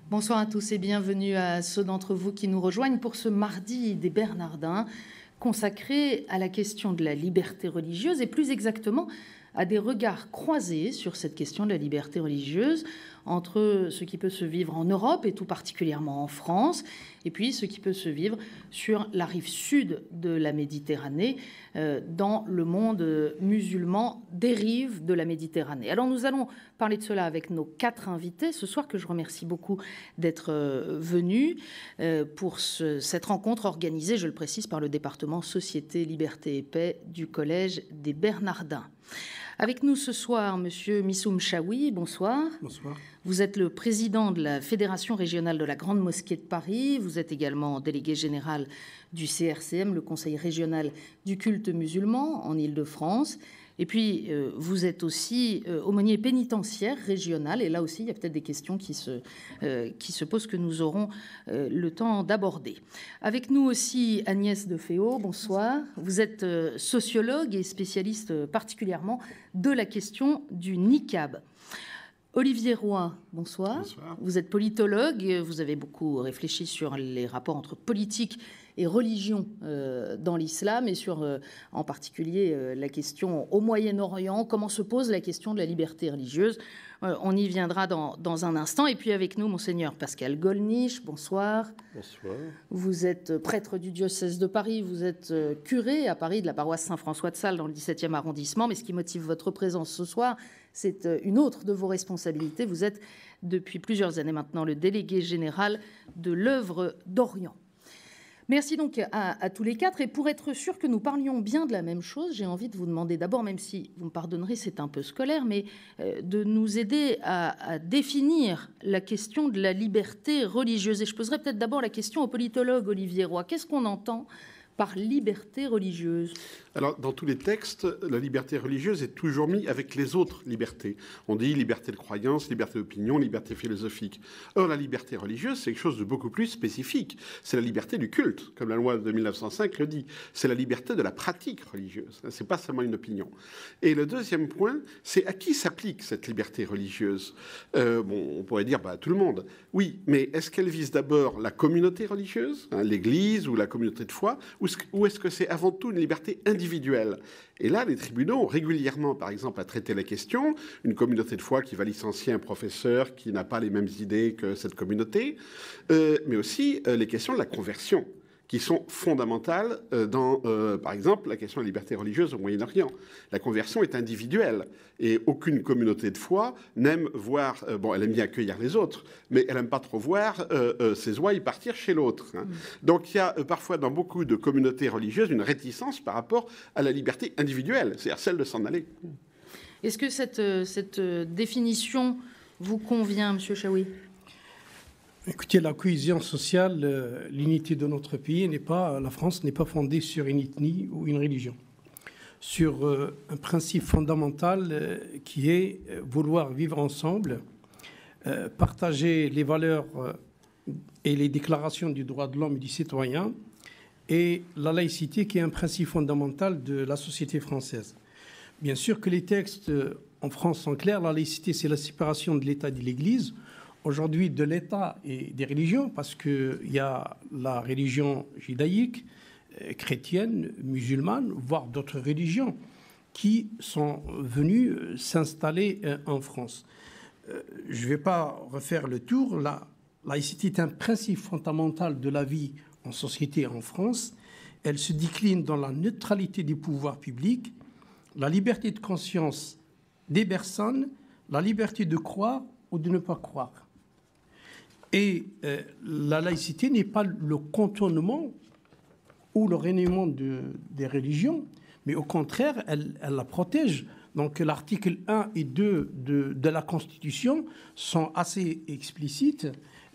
Bonsoir à tous et bienvenue à ceux d'entre vous qui nous rejoignent pour ce mardi des Bernardins consacré à la question de la liberté religieuse et plus exactement à des regards croisés sur cette question de la liberté religieuse entre ce qui peut se vivre en Europe et tout particulièrement en France et puis ce qui peut se vivre sur la rive sud de la Méditerranée, dans le monde musulman des rives de la Méditerranée. Alors nous allons parler de cela avec nos 4 invités ce soir que je remercie beaucoup d'être venus pour cette rencontre organisée, je le précise, par le département Société, Liberté et Paix du Collège des Bernardins. Avec nous ce soir, Monsieur Missoum Chaoui, bonsoir. Bonsoir. Vous êtes le président de la Fédération régionale de la Grande Mosquée de Paris. Vous êtes également délégué général du CRCM, le Conseil régional du culte musulman en Île-de-France. Et puis, vous êtes aussi aumônier pénitentiaire régional. Et là aussi, il y a peut-être des questions qui se posent que nous aurons le temps d'aborder. Avec nous aussi Agnès Deféo, bonsoir. Vous êtes sociologue et spécialiste particulièrement de la question du niqab. Olivier Roy, bonsoir. Bonsoir. Vous êtes politologue, vous avez beaucoup réfléchi sur les rapports entre politique et religion dans l'islam et sur en particulier la question au Moyen-Orient, comment se pose la question de la liberté religieuse. On y viendra dans un instant. Et puis avec nous, Monseigneur Pascal Gollnisch, bonsoir. Bonsoir. Vous êtes prêtre du diocèse de Paris, vous êtes curé à Paris de la paroisse Saint-François de Sales dans le 17e arrondissement. Mais ce qui motive votre présence ce soir, c'est une autre de vos responsabilités. Vous êtes depuis plusieurs années maintenant le délégué général de l'œuvre d'Orient. Merci donc à tous les 4. Et pour être sûr que nous parlions bien de la même chose, j'ai envie de vous demander d'abord, même si vous me pardonnerez, c'est un peu scolaire, mais de nous aider à définir la question de la liberté religieuse. Et je poserai peut-être d'abord la question au politologue Olivier Roy. Qu'est-ce qu'on entend par liberté religieuse? Alors, dans tous les textes, la liberté religieuse est toujours mise avec les autres libertés. On dit liberté de croyance, liberté d'opinion, liberté philosophique. Or, la liberté religieuse, c'est quelque chose de beaucoup plus spécifique. C'est la liberté du culte, comme la loi de 1905 le dit. C'est la liberté de la pratique religieuse. C'est pas seulement une opinion. Et le deuxième point, c'est à qui s'applique cette liberté religieuse. On pourrait dire tout le monde. Oui, mais est-ce qu'elle vise d'abord la communauté religieuse, l'Église ou la communauté de foi, ou est-ce que c'est avant tout une liberté individuelle? Et là, les tribunaux ont régulièrement, par exemple, à traiter la question. Une communauté de foi qui va licencier un professeur qui n'a pas les mêmes idées que cette communauté, mais aussi les questions de la conversion, qui sont fondamentales dans, par exemple, la question de la liberté religieuse au Moyen-Orient. La conversion est individuelle et aucune communauté de foi n'aime voir... elle aime bien accueillir les autres, mais elle n'aime pas trop voir ses ouailles partir chez l'autre. Donc il y a parfois dans beaucoup de communautés religieuses une réticence par rapport à la liberté individuelle, c'est-à-dire celle de s'en aller. Est-ce que cette définition vous convient, Monsieur Chaoui? Écoutez, la cohésion sociale, l'unité de notre pays la France n'est pas fondée sur une ethnie ou une religion, sur un principe fondamental qui est vouloir vivre ensemble, partager les valeurs et les déclarations du droit de l'homme et du citoyen, et la laïcité qui est un principe fondamental de la société française. Bien sûr que les textes en France sont clairs, la laïcité c'est la séparation de l'État et de l'Église, aujourd'hui de l'État et des religions, parce qu'il y a la religion judaïque, chrétienne, musulmane, voire d'autres religions qui sont venues s'installer en France. Je ne vais pas refaire le tour. La laïcité est un principe fondamental de la vie en société en France. Elle se décline dans la neutralité du pouvoir public, la liberté de conscience des personnes, la liberté de croire ou de ne pas croire. Et la laïcité n'est pas le contournement ou le reniement des religions, mais au contraire, elle la protège. Donc l'article 1 et 2 de la Constitution sont assez explicites.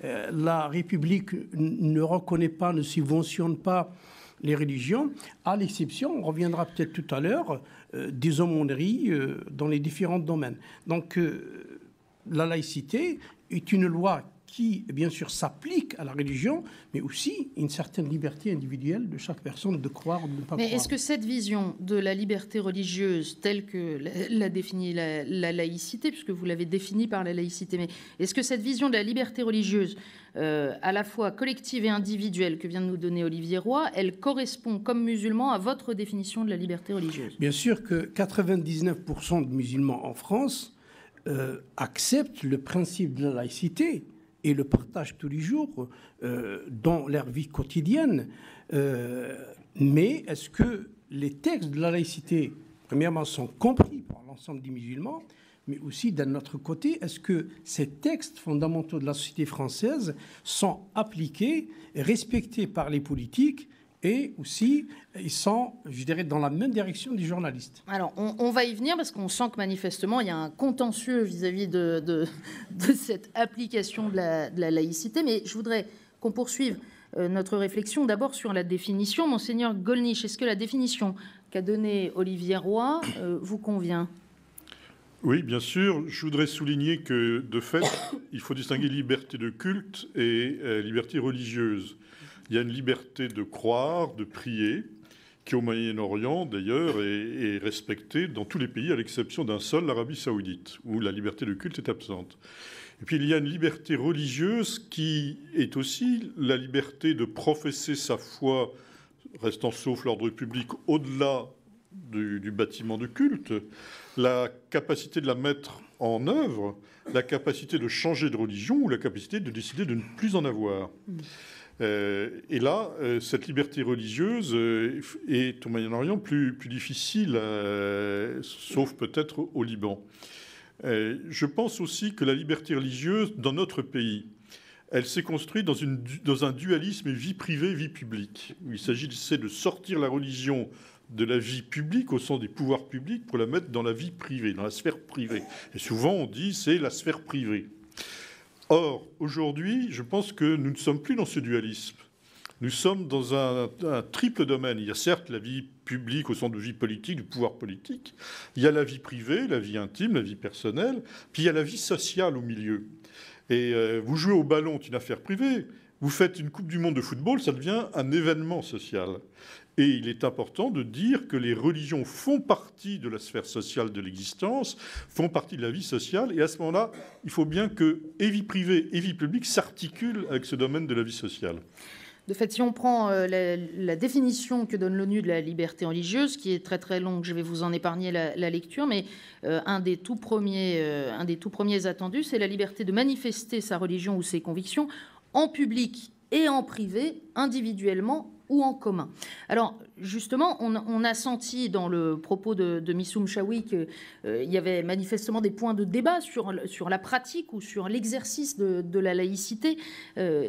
La République ne reconnaît pas, ne subventionne pas les religions, à l'exception, on reviendra peut-être tout à l'heure, des aumôneries dans les différents domaines. Donc la laïcité est une loi qui, bien sûr, s'applique à la religion, mais aussi une certaine liberté individuelle de chaque personne de croire ou de ne pas croire. Mais est-ce que cette vision de la liberté religieuse, telle que l'a définie la laïcité, puisque vous l'avez définie par la laïcité, mais est-ce que cette vision de la liberté religieuse, à la fois collective et individuelle, que vient de nous donner Olivier Roy, elle correspond, comme musulman, à votre définition de la liberté religieuse? Bien sûr que 99% de musulmans en France acceptent le principe de la laïcité et le partagent tous les jours dans leur vie quotidienne. Mais est-ce que les textes de la laïcité, premièrement, sont compris par l'ensemble des musulmans, mais aussi d'un autre côté, est-ce que ces textes fondamentaux de la société française sont appliqués, respectés par les politiques et aussi, ils sont, je dirais, dans la même direction des journalistes? Alors, on va y venir parce qu'on sent que manifestement, il y a un contentieux vis-à-vis de cette application de la laïcité. Mais je voudrais qu'on poursuive notre réflexion d'abord sur la définition. Monseigneur Gollnisch, est-ce que la définition qu'a donnée Olivier Roy vous convient? Oui, bien sûr. Je voudrais souligner que, de fait, il faut distinguer liberté de culte et liberté religieuse. Il y a une liberté de croire, de prier, qui au Moyen-Orient, d'ailleurs, est respectée dans tous les pays, à l'exception d'un seul, l'Arabie saoudite, où la liberté de culte est absente. Et puis il y a une liberté religieuse qui est aussi la liberté de professer sa foi, restant sauf l'ordre public, au-delà du bâtiment de culte, la capacité de la mettre en œuvre, la capacité de changer de religion ou la capacité de décider de ne plus en avoir. Et là, cette liberté religieuse est au Moyen-Orient plus difficile, sauf peut-être au Liban. Je pense aussi que la liberté religieuse, dans notre pays, elle s'est construite dans un dualisme vie privée, vie publique. Il s'agissait de sortir la religion de la vie publique, au sens des pouvoirs publics, pour la mettre dans la vie privée, dans la sphère privée. Et souvent, on dit c'est la sphère privée. Or, aujourd'hui, je pense que nous ne sommes plus dans ce dualisme. Nous sommes dans un triple domaine. Il y a certes la vie publique au sens de vie politique, du pouvoir politique. Il y a la vie privée, la vie intime, la vie personnelle. Puis il y a la vie sociale au milieu. Et vous jouez au ballon, c'est une affaire privée. Vous faites une Coupe du Monde de football, ça devient un événement social. Et il est important de dire que les religions font partie de la sphère sociale de l'existence, font partie de la vie sociale. Et à ce moment-là, il faut bien que et vie privée et vie publique s'articulent avec ce domaine de la vie sociale. De fait, si on prend la définition que donne l'ONU de la liberté religieuse, qui est très très longue, je vais vous en épargner la lecture, mais un des tout premiers attendus, c'est la liberté de manifester sa religion ou ses convictions en public et en privé, individuellement ou en commun. Alors, justement, on a senti dans le propos de Missoum Chaoui qu'il y avait manifestement des points de débat sur la pratique ou sur l'exercice de la laïcité.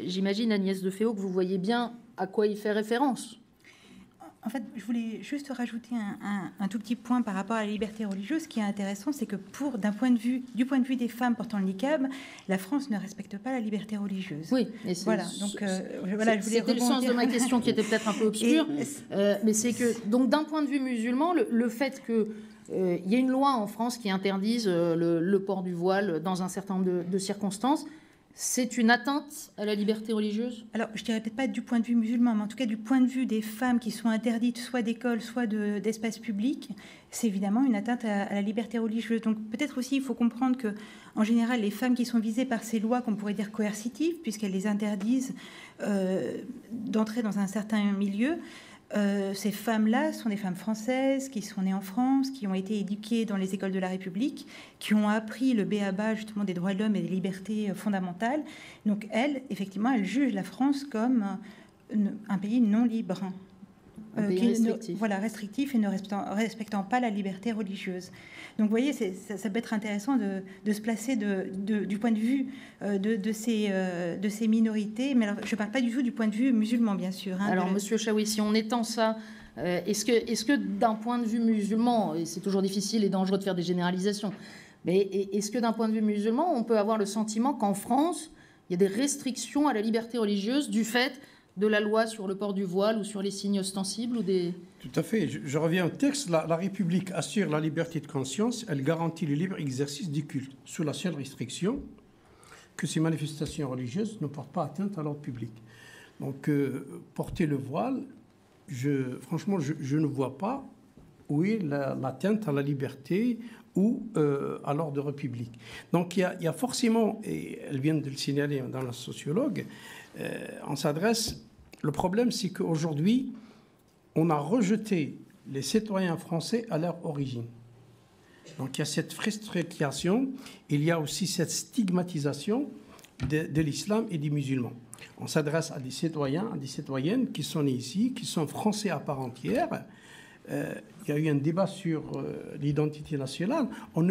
J'imagine, Agnès de Féau, que vous voyez bien à quoi il fait référence. En fait, je voulais juste rajouter un tout petit point par rapport à la liberté religieuse. Ce qui est intéressant, c'est que du point de vue des femmes portant le niqab, la France ne respecte pas la liberté religieuse. Oui, voilà. Donc, c'était le sens de ma question qui était peut-être un peu obscure, mais c'est que, donc, d'un point de vue musulman, le fait que il y a une loi en France qui interdise le port du voile dans un certain nombre de circonstances. C'est une atteinte à la liberté religieuse? Alors, je dirais peut-être pas du point de vue musulman, mais en tout cas du point de vue des femmes qui sont interdites soit d'école, soit d'espace public, c'est évidemment une atteinte à la liberté religieuse. Donc peut-être aussi il faut comprendre que, en général, les femmes qui sont visées par ces lois qu'on pourrait dire coercitives, puisqu'elles les interdisent d'entrer dans un certain milieu, ces femmes-là sont des femmes françaises qui sont nées en France, qui ont été éduquées dans les écoles de la République, qui ont appris le b.a.-ba justement des droits de l'homme et des libertés fondamentales. Donc elles, effectivement, elles jugent la France comme un pays non libre, un pays restrictif. Restrictif et ne respectant pas la liberté religieuse. Donc vous voyez, ça peut être intéressant de se placer du point de vue de ces minorités. Mais alors, je ne parle pas du tout du point de vue musulman, bien sûr. Alors, Monsieur Chaoui, si on étend ça, est-ce que d'un point de vue musulman, et c'est toujours difficile et dangereux de faire des généralisations, mais est-ce que d'un point de vue musulman, on peut avoir le sentiment qu'en France, il y a des restrictions à la liberté religieuse du fait de la loi sur le port du voile ou sur les signes ostensibles ou des... Tout à fait. Je reviens au texte. La République assure la liberté de conscience. Elle garantit le libre exercice du culte, sous la seule restriction que ces manifestations religieuses ne portent pas atteinte à l'ordre public. Donc, porter le voile, franchement, je ne vois pas où est l'atteinte à la liberté ou à l'ordre public. Donc, il y a forcément, et elle vient de le signaler dans la sociologue, on s'adresse... Le problème, c'est qu'aujourd'hui, on a rejeté les citoyens français à leur origine. Donc, il y a cette frustration, il y a aussi cette stigmatisation de l'islam et des musulmans. On s'adresse à des citoyens, à des citoyennes qui sont nés ici, qui sont français à part entière. Il y a eu un débat sur l'identité nationale. Il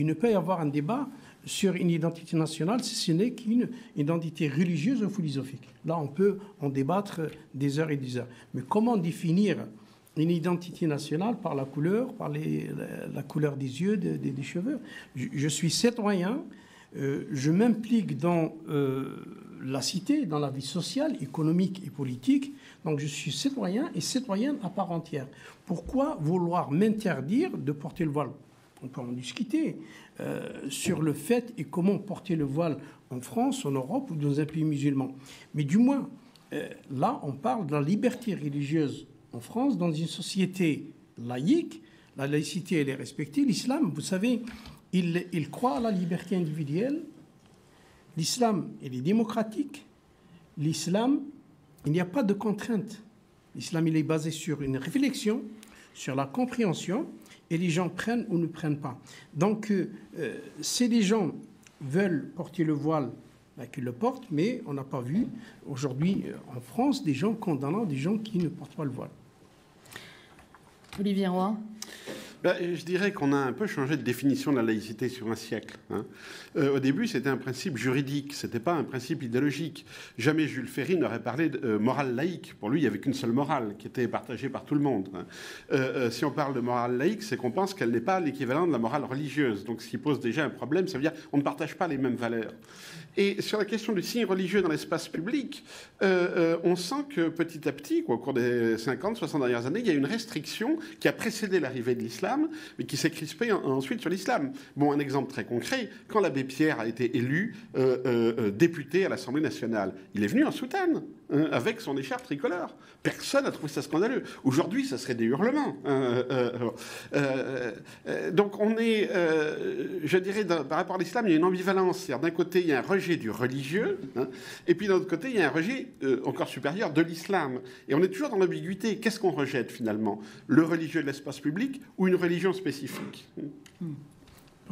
ne peut y avoir un débat sur une identité nationale si ce n'est qu'une identité religieuse ou philosophique. Là, on peut en débattre des heures et des heures. Mais comment définir une identité nationale par la couleur, par la couleur des yeux, des cheveux? Je suis citoyen, je m'implique dans la cité, dans la vie sociale, économique et politique. Donc je suis citoyen et citoyenne à part entière. Pourquoi vouloir m'interdire de porter le voile? On peut en discuter sur le fait et comment porter le voile en France, en Europe ou dans un pays musulman. Mais du moins, là, on parle de la liberté religieuse en France, dans une société laïque. La laïcité, elle est respectée. L'islam, vous savez, il croit à la liberté individuelle. L'islam, il est démocratique. L'islam, il n'y a pas de contrainte. L'islam, il est basé sur une réflexion, sur la compréhension, et les gens prennent ou ne prennent pas. Donc, si les gens veulent porter le voile, qu'ils le portent, mais on n'a pas vu aujourd'hui en France des gens condamnant des gens qui ne portent pas le voile. Olivier Roy. Je dirais qu'on a un peu changé de définition de la laïcité sur un siècle. Au début, c'était un principe juridique, ce n'était pas un principe idéologique. Jamais Jules Ferry n'aurait parlé de morale laïque. Pour lui, il n'y avait qu'une seule morale qui était partagée par tout le monde. Si on parle de morale laïque, c'est qu'on pense qu'elle n'est pas l'équivalent de la morale religieuse. Donc, ce qui pose déjà un problème, ça veut dire qu'on ne partage pas les mêmes valeurs. Et sur la question du signe religieux dans l'espace public, on sent que petit à petit, au cours des 50, 60 dernières années, il y a une restriction qui a précédé l'arrivée de l'islam, mais qui s'est crispée ensuite sur l'islam. Bon, un exemple très concret, quand l'abbé Pierre a été élu député à l'Assemblée nationale, il est venu en soutane, avec son écharpe tricolore. Personne n'a trouvé ça scandaleux. Aujourd'hui, ça serait des hurlements. Donc on est, je dirais, par rapport à l'islam, il y a une ambivalence. C'est-à-dire, d'un côté, il y a un rejet du religieux, et puis d'un autre côté, il y a un rejet encore supérieur de l'islam. Et on est toujours dans l'ambiguïté. Qu'est-ce qu'on rejette finalement? Le religieux de l'espace public ou une religion spécifique?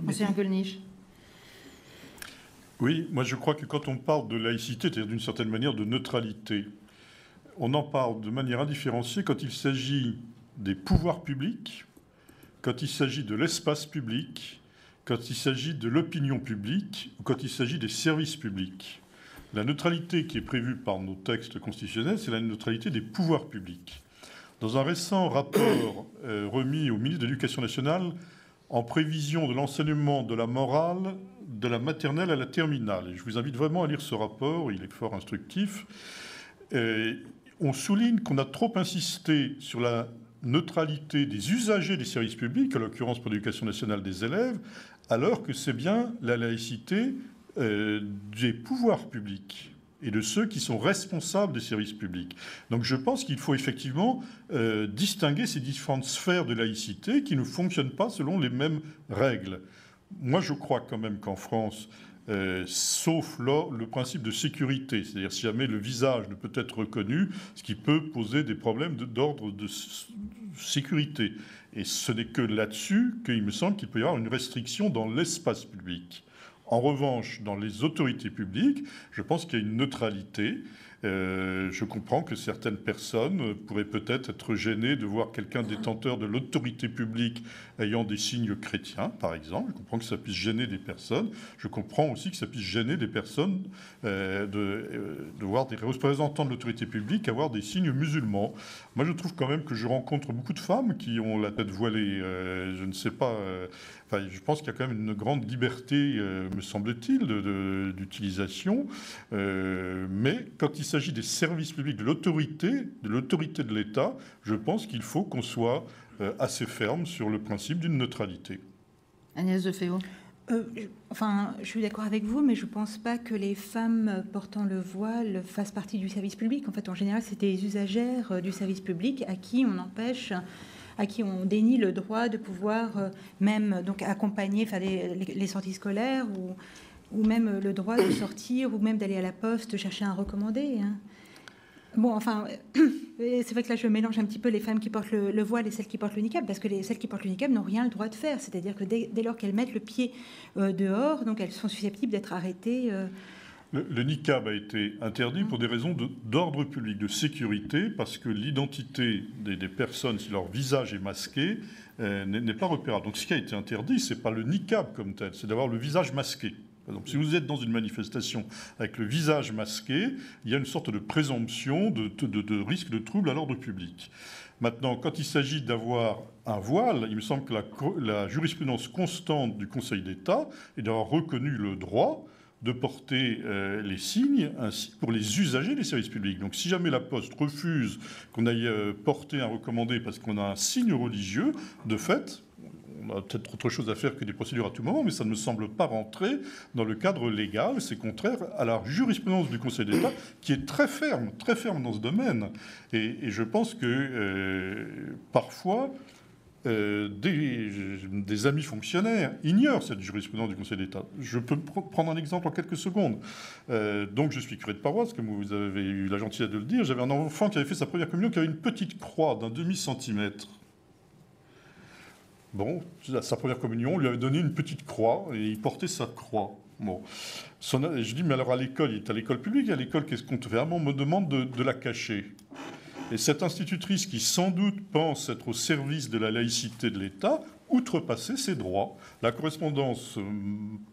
Monsieur Gollnisch. Oui, moi je crois que quand on parle de laïcité, c'est-à-dire d'une certaine manière de neutralité, on en parle de manière indifférenciée quand il s'agit des pouvoirs publics, quand il s'agit de l'espace public, quand il s'agit de l'opinion publique ou quand il s'agit des services publics. La neutralité qui est prévue par nos textes constitutionnels, c'est la neutralité des pouvoirs publics. Dans un récent rapport remis au ministre de l'Éducation nationale, en prévision de l'enseignement de la morale de la maternelle à la terminale. Et je vous invite vraiment à lire ce rapport, il est fort instructif. On souligne qu'on a trop insisté sur la neutralité des usagers des services publics, en l'occurrence pour l'éducation nationale des élèves, alors que c'est bien la laïcité des pouvoirs publics et de ceux qui sont responsables des services publics. Donc je pense qu'il faut effectivement distinguer ces différentes sphères de laïcité qui ne fonctionnent pas selon les mêmes règles. Moi, je crois quand même qu'en France, sauf là le principe de sécurité, c'est-à-dire si jamais le visage ne peut être reconnu, ce qui peut poser des problèmes d'ordre de sécurité. Et ce n'est que là-dessus qu'il me semble qu'il peut y avoir une restriction dans l'espace public. En revanche, dans les autorités publiques, je pense qu'il y a une neutralité. Je comprends que certaines personnes pourraient peut-être être gênées de voir quelqu'un détenteur de l'autorité publique ayant des signes chrétiens, par exemple. Je comprends que ça puisse gêner des personnes. Je comprends aussi que ça puisse gêner des personnes de voir des représentants de l'autorité publique avoir des signes musulmans. Moi, je trouve quand même que je rencontre beaucoup de femmes qui ont la tête voilée. Je ne sais pas... Enfin, je pense qu'il y a quand même une grande liberté, me semble-t-il, d'utilisation. Mais quand il s'agit des services publics, de l'autorité de l'État, je pense qu'il faut qu'on soit assez ferme sur le principe d'une neutralité. Agnès de Féau. Enfin, je suis d'accord avec vous, mais je ne pense pas que les femmes portant le voile fassent partie du service public. En fait, en général, c'est des usagères du service public à qui on empêche, à qui on dénie le droit de pouvoir même donc accompagner, faire les sorties scolaires ou même le droit de sortir ou même d'aller à la poste chercher un recommandé. Hein. Bon, enfin, c'est vrai que là, je mélange un petit peu les femmes qui portent le voile et celles qui portent le niqab, parce que celles qui portent le niqab n'ont rien le droit de faire. C'est-à-dire que dès lors qu'elles mettent le pied dehors, donc elles sont susceptibles d'être arrêtées. Le niqab a été interdit pour des raisons d'ordre public, de sécurité, parce que l'identité des personnes, si leur visage est masqué, n'est pas repérable. Donc ce qui a été interdit, ce n'est pas le niqab comme tel, c'est d'avoir le visage masqué. Par exemple, si vous êtes dans une manifestation avec le visage masqué, il y a une sorte de présomption de risque de trouble à l'ordre public. Maintenant, quand il s'agit d'avoir un voile, il me semble que la jurisprudence constante du Conseil d'État est d'avoir reconnu le droit de porter les signes ainsi pour les usagers des services publics. Donc si jamais la Poste refuse qu'on aille porter un recommandé parce qu'on a un signe religieux, de fait, on a peut-être autre chose à faire que des procédures à tout moment, mais ça ne me semble pas rentrer dans le cadre légal. C'est contraire à la jurisprudence du Conseil d'État qui est très ferme dans ce domaine. Et je pense que parfois, des amis fonctionnaires ignorent cette jurisprudence du Conseil d'État. Je peux prendre un exemple en quelques secondes. Donc je suis curé de paroisse, comme vous avez eu la gentillesse de le dire. J'avais un enfant qui avait fait sa première communion, qui avait une petite croix d'un demi-centimètre. Bon, à sa première communion, on lui avait donné une petite croix et il portait sa croix. Bon. Je dis, mais alors à l'école, il est à l'école publique, à l'école, qu'est-ce qu'on te fait? On me demande de la cacher. Et cette institutrice qui, sans doute, pense être au service de la laïcité de l'État, outrepassait ses droits. La correspondance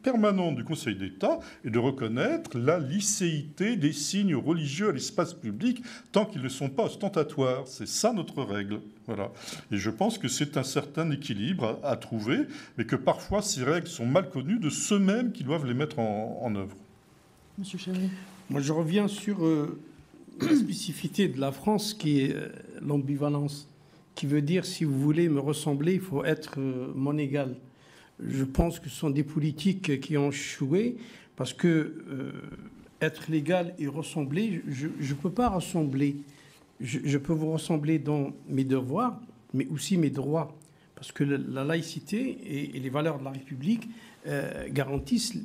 permanente du Conseil d'État est de reconnaître la licéité des signes religieux à l'espace public tant qu'ils ne sont pas ostentatoires. C'est ça notre règle. Voilà. Et je pense que c'est un certain équilibre à trouver, mais que parfois ces règles sont mal connues de ceux-mêmes qui doivent les mettre en œuvre. Monsieur Chéry. Moi, je reviens sur la spécificité de la France qui est l'ambivalence, qui veut dire, si vous voulez me ressembler, il faut être mon égal. Je pense que ce sont des politiques qui ont échoué, parce que être l'égal et ressembler, je ne peux pas ressembler. Je peux vous ressembler dans mes devoirs, mais aussi mes droits, parce que la laïcité et les valeurs de la République garantissent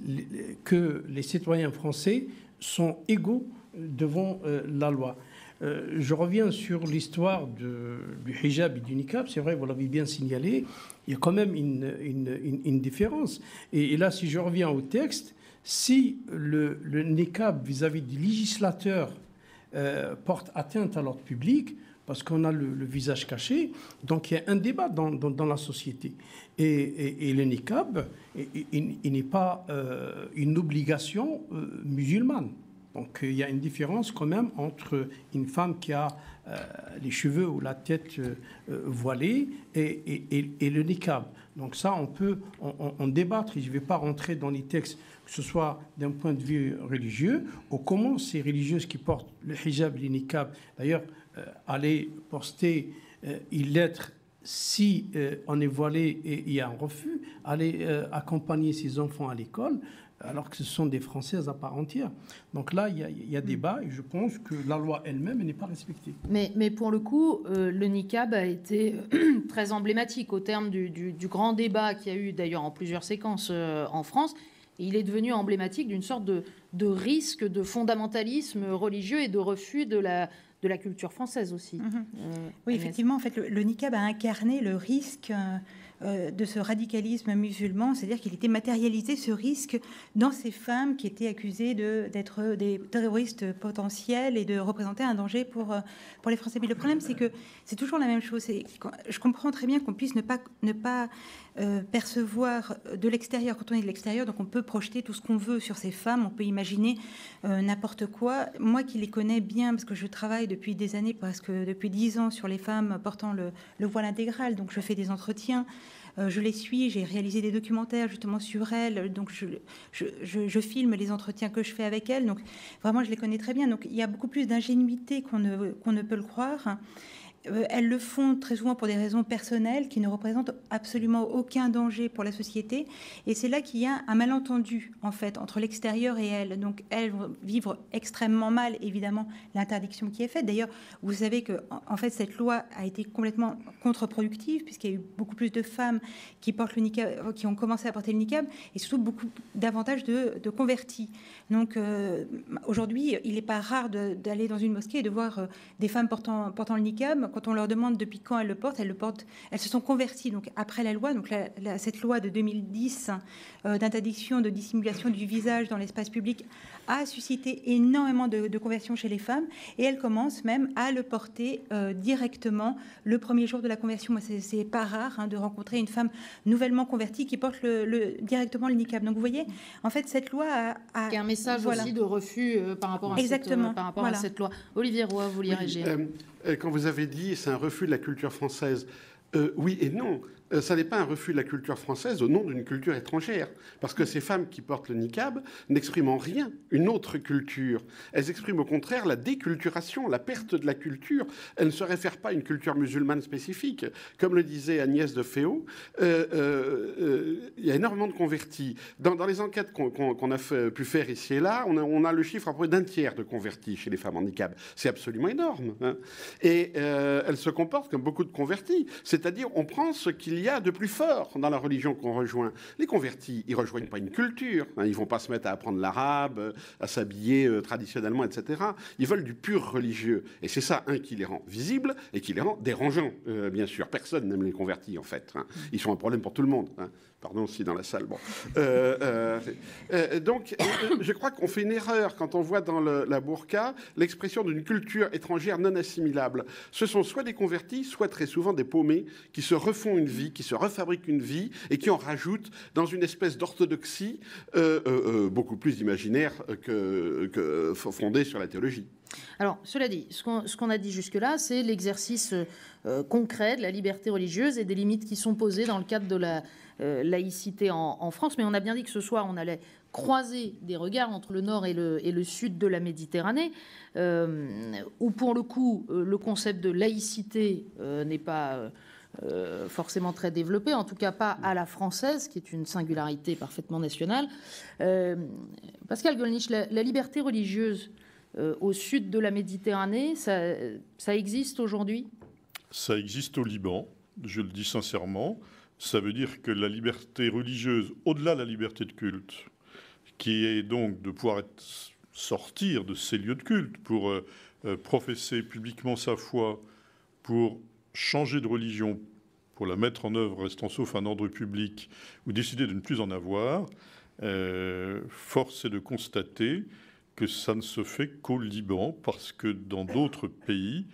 que les citoyens français sont égaux devant la loi. Je reviens sur l'histoire du hijab et du niqab. C'est vrai, vous l'avez bien signalé, il y a quand même une différence. Et là, si je reviens au texte, si le niqab vis-à-vis du législateur porte atteinte à l'ordre public, parce qu'on a le visage caché, donc il y a un débat dans la société. Et le niqab, il n'est pas une obligation musulmane. Donc il y a une différence quand même entre une femme qui a les cheveux ou la tête voilée et le niqab. Donc ça, on peut en débattre, et je ne vais pas rentrer dans les textes, que ce soit d'un point de vue religieux, ou comment ces religieuses qui portent le hijab et le niqab, d'ailleurs, aller porter une lettre si on est voilé et il y a un refus, aller accompagner ses enfants à l'école, alors que ce sont des Françaises à part entière. Donc là, il y a débat, et je pense que la loi elle-même n'est pas respectée. Mais pour le coup, le niqab a été très emblématique au terme du grand débat qu'il y a eu d'ailleurs en plusieurs séquences en France. Et il est devenu emblématique d'une sorte de risque de fondamentalisme religieux et de refus de la culture française aussi. Oui, effectivement, en fait, le niqab a incarné le risque de ce radicalisme musulman, c'est-à-dire qu'il était matérialisé, ce risque, dans ces femmes qui étaient accusées d'être des terroristes potentiels et de représenter un danger pour les Français. Mais le problème, c'est que c'est toujours la même chose. Je comprends très bien qu'on puisse ne pas percevoir de l'extérieur, quand on est de l'extérieur, donc on peut projeter tout ce qu'on veut sur ces femmes, on peut imaginer n'importe quoi. Moi qui les connais bien, parce que je travaille depuis des années, presque depuis 10 ans, sur les femmes portant le voile intégral, donc je fais des entretiens, je les suis, j'ai réalisé des documentaires justement sur elles, donc je filme les entretiens que je fais avec elles, donc vraiment je les connais très bien. Donc il y a beaucoup plus d'ingénuité qu'on ne peut le croire. elles le font très souvent pour des raisons personnelles qui ne représentent absolument aucun danger pour la société. Et c'est là qu'il y a un malentendu, en fait, entre l'extérieur et elles. Donc, elles vont vivre extrêmement mal, évidemment, l'interdiction qui est faite. D'ailleurs, vous savez que, en fait, cette loi a été complètement contre-productive, puisqu'il y a eu beaucoup plus de femmes qui portent le niqab, qui ont commencé à porter le niqab, et surtout beaucoup davantage de convertis. Donc, aujourd'hui, il n'est pas rare d'aller dans une mosquée et de voir des femmes portant le niqab. Quand on leur demande depuis quand elles le portent, elles se sont converties. Donc après la loi, donc cette loi de 2010 d'interdiction de dissimulation du visage dans l'espace public a suscité énormément de conversions chez les femmes, et elles commencent même à le porter directement le premier jour de la conversion. Moi, c'est pas rare de rencontrer une femme nouvellement convertie qui porte directement le niqab. Donc vous voyez, en fait, cette loi a un message aussi de refus par rapport à cette loi. Olivier Roy, vous vouliez réagir. Quand vous avez dit c'est un refus de la culture française, oui et non. Ça n'est pas un refus de la culture française au nom d'une culture étrangère. Parce que ces femmes qui portent le niqab n'expriment en rien une autre culture. Elles expriment au contraire la déculturation, la perte de la culture. Elles ne se réfèrent pas à une culture musulmane spécifique. Comme le disait Agnès de Féau, il y a énormément de convertis. Dans les enquêtes qu'on a pu faire ici et là, on a le chiffre à peu près d'un tiers de convertis chez les femmes en niqab. C'est absolument énorme. Et elles se comportent comme beaucoup de convertis. C'est-à-dire, on prend ce qu'il y a de plus fort dans la religion qu'on rejoint. Les convertis, ils rejoignent pas une culture. Ils vont pas se mettre à apprendre l'arabe, à s'habiller traditionnellement, etc. Ils veulent du pur religieux. Et c'est ça, qui les rend visibles et qui les rend dérangeants, bien sûr. Personne n'aime les convertis, en fait. Ils sont un problème pour tout le monde. Pardon, aussi dans la salle. Bon. Donc, je crois qu'on fait une erreur quand on voit dans la burqa l'expression d'une culture étrangère non assimilable. Ce sont soit des convertis, soit très souvent des paumés qui se refont une vie, qui se refabriquent une vie et qui en rajoutent dans une espèce d'orthodoxie beaucoup plus imaginaire que fondée sur la théologie. Alors, cela dit, ce qu'on a dit jusque-là, c'est l'exercice concret de la liberté religieuse et des limites qui sont posées dans le cadre de la laïcité en France. Mais on a bien dit que ce soir, on allait croiser des regards entre le nord et le sud de la Méditerranée, où pour le coup, le concept de laïcité n'est pas forcément très développé, en tout cas pas à la française, qui est une singularité parfaitement nationale. Pascal Gollnisch, la liberté religieuse au sud de la Méditerranée, ça existe aujourd'hui ? Ça existe au Liban, je le dis sincèrement. Ça veut dire que la liberté religieuse, au-delà de la liberté de culte, qui est donc de pouvoir sortir de ces lieux de culte pour professer publiquement sa foi, pour changer de religion, pour la mettre en œuvre, restant sauf un ordre public, ou décider de ne plus en avoir, force est de constater que ça ne se fait qu'au Liban, parce que dans d'autres pays,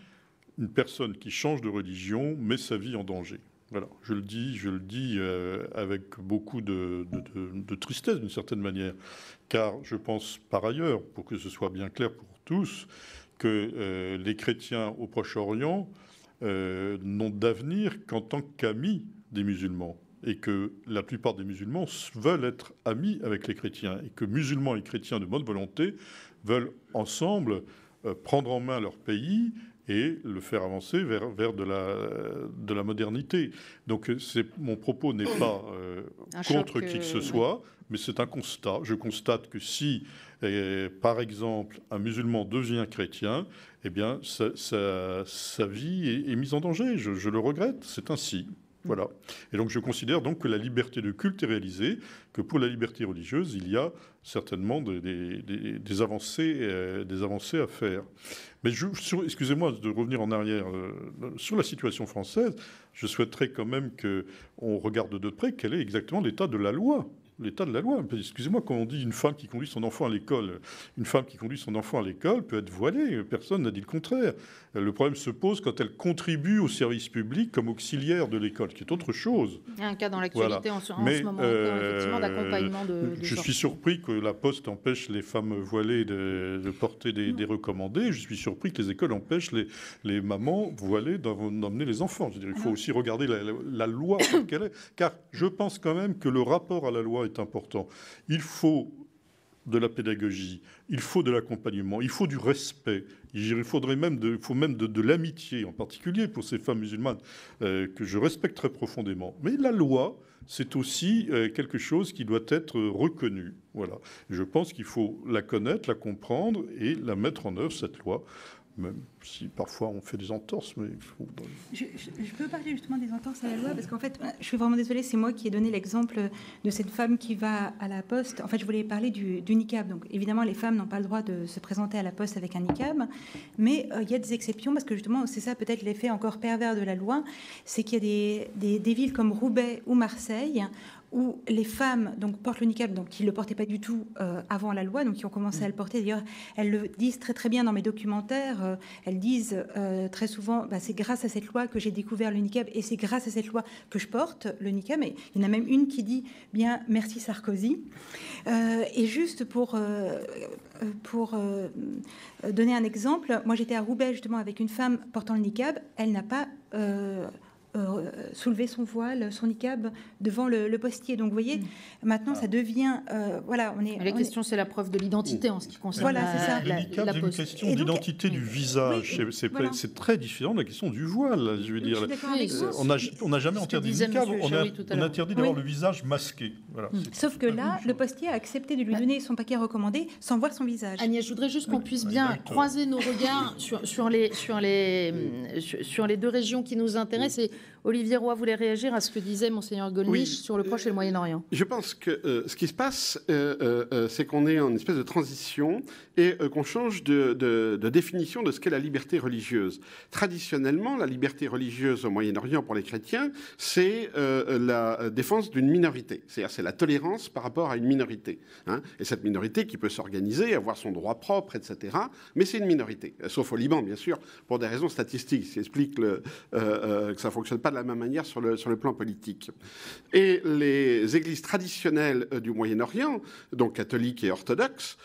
une personne qui change de religion met sa vie en danger. Voilà, je le dis avec beaucoup de tristesse d'une certaine manière, car je pense par ailleurs, pour que ce soit bien clair pour tous, que les chrétiens au Proche-Orient n'ont d'avenir qu'en tant qu'amis des musulmans, et que la plupart des musulmans veulent être amis avec les chrétiens, et que musulmans et chrétiens de bonne volonté veulent ensemble prendre en main leur pays et le faire avancer vers de la modernité. Donc mon propos n'est pas contre qui que ce soit, mais c'est un constat. Je constate que si, par exemple, un musulman devient chrétien, eh bien, sa vie est mise en danger. Je le regrette, c'est ainsi. Voilà. Et donc je considère donc que la liberté de culte est réalisée, que pour la liberté religieuse, il y a certainement des avancées à faire. Mais excusez-moi de revenir en arrière. Sur la situation française, je souhaiterais quand même qu'on regarde de près quel est exactement l'état de la loi. L'état de la loi. Excusez-moi, quand on dit une femme qui conduit son enfant à l'école, peut être voilée. Personne n'a dit le contraire. Le problème se pose quand elle contribue au service public comme auxiliaire de l'école, qui est autre chose. Il y a un cas dans l'actualité en ce moment encore, effectivement, d'accompagnement de je suis surpris que la Poste empêche les femmes voilées de porter des recommandés. Je suis surpris que les écoles empêchent les mamans voilées d'emmener les enfants. Je veux dire, il faut aussi regarder la loi pour qu'elle est. Car je pense quand même que le rapport à la loi est important. Il faut de la pédagogie, il faut de l'accompagnement, il faut du respect. Il faut même de l'amitié, en particulier pour ces femmes musulmanes que je respecte très profondément. Mais la loi, c'est aussi quelque chose qui doit être reconnu. Voilà. Je pense qu'il faut la connaître, la comprendre et la mettre en œuvre, cette loi. Même si parfois on fait des entorses, mais il faut... Je peux parler justement des entorses à la loi, parce qu'en fait, je suis vraiment désolée, c'est moi qui ai donné l'exemple de cette femme qui va à la poste. En fait, je voulais parler du niqab. Donc, évidemment, les femmes n'ont pas le droit de se présenter à la poste avec un niqab, mais il y a des exceptions, parce que justement, c'est ça peut-être l'effet encore pervers de la loi, c'est qu'il y a des villes comme Roubaix ou Marseille, où les femmes donc, portent le niqab, donc qui ne le portaient pas du tout avant la loi, donc qui ont commencé à le porter. D'ailleurs, elles le disent très très bien dans mes documentaires. Elles disent très souvent, c'est grâce à cette loi que j'ai découvert le niqab et c'est grâce à cette loi que je porte le niqab. Et il y en a même une qui dit bien merci Sarkozy. Et juste pour donner un exemple, moi j'étais à Roubaix justement avec une femme portant le niqab. Elle n'a pas soulever son voile, son niqab devant le postier. Donc, vous voyez, maintenant, ça devient... voilà, la question, c'est la preuve de l'identité en ce qui concerne le niqab, c'est une question d'identité du visage. Oui, c'est très différent de la question du voile. Je veux dire, on n'a jamais interdit le niqab, on a interdit d'avoir le visage masqué. Voilà, sauf que là, le postier a accepté de lui donner son paquet recommandé sans voir son visage. Agnès, je voudrais juste qu'on puisse bien croiser nos regards sur les deux régions qui nous intéressent. Et Olivier Roy voulait réagir à ce que disait Monseigneur Gollnisch sur le Proche et le Moyen-Orient. Je pense que ce qui se passe, c'est qu'on est en espèce de transition et qu'on change de définition de ce qu'est la liberté religieuse. Traditionnellement, la liberté religieuse au Moyen-Orient pour les chrétiens, c'est la défense d'une minorité. C'est-à-dire c'est la tolérance par rapport à une minorité. Hein, et cette minorité qui peut s'organiser, avoir son droit propre, etc. Mais c'est une minorité. Sauf au Liban, bien sûr, pour des raisons statistiques qui expliquent que ça ne fonctionne pas de la même manière sur le plan politique. Et les églises traditionnelles du Moyen-Orient, donc catholiques et orthodoxes,